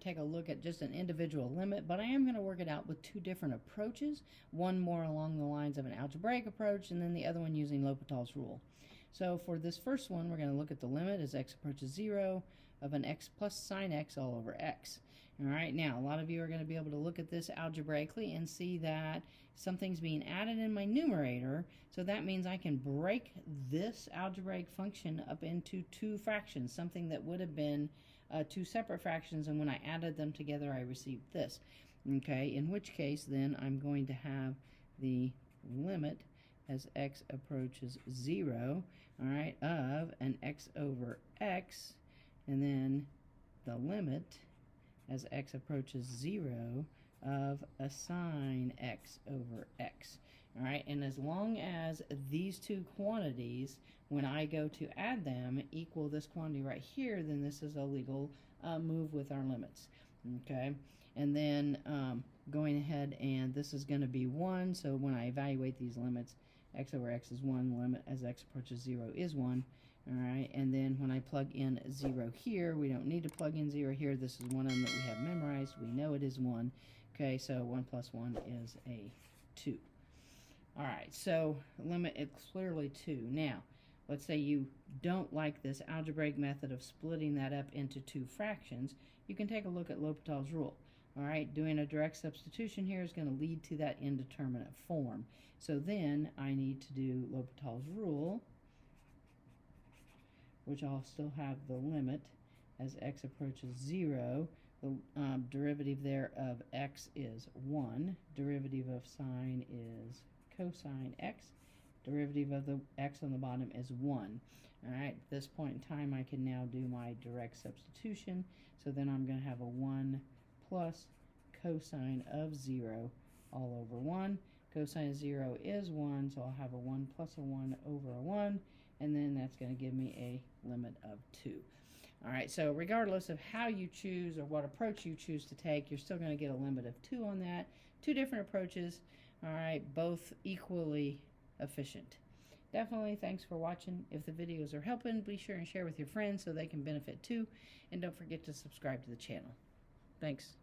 take a look at just an individual limit, but I am going to work it out with two different approaches, one more along the lines of an algebraic approach, and then the other one using L'Hopital's rule. So for this first one, we're going to look at the limit as x approaches 0 of an x plus sine x all over x. All right, now a lot of you are going to be able to look at this algebraically and see that something's being added in my numerator, so that means I can break this algebraic function up into two fractions, something that would have been two separate fractions, and when I added them together I received this. Okay, in which case then I'm going to have the limit as x approaches 0, all right, of an x over x, and then the limit as x approaches 0 of a sine x over x. All right, and as long as these two quantities, when I go to add them, equal this quantity right here, then this is a legal move with our limits. Okay, and then going ahead, and this is going to be 1, so when I evaluate these limits, x over x is 1, limit as x approaches 0 is 1. All right, and then when I plug in 0 here, we don't need to plug in 0 here. This is one of them that we have memorized. We know it is 1. Okay, so 1 plus 1 is a 2. All right, so limit is clearly 2. Now, let's say you don't like this algebraic method of splitting that up into two fractions. You can take a look at L'Hopital's rule. All right, doing a direct substitution here is going to lead to that indeterminate form. So then I need to do L'Hopital's rule, which I'll still have the limit as x approaches 0. The derivative there of x is 1. Derivative of sine is cosine x. Derivative of the x on the bottom is 1. All right, at this point in time, I can now do my direct substitution. So then I'm going to have a 1 plus cosine of 0 all over 1. Cosine of 0 is 1, so I'll have a 1 plus a 1 over a 1. And then that's going to give me a limit of 2. All right, so regardless of how you choose or what approach you choose to take, you're still going to get a limit of 2 on that. Two different approaches, all right, both equally efficient. Definitely thanks for watching. If the videos are helping, be sure and share with your friends so they can benefit too. And don't forget to subscribe to the channel. Thanks.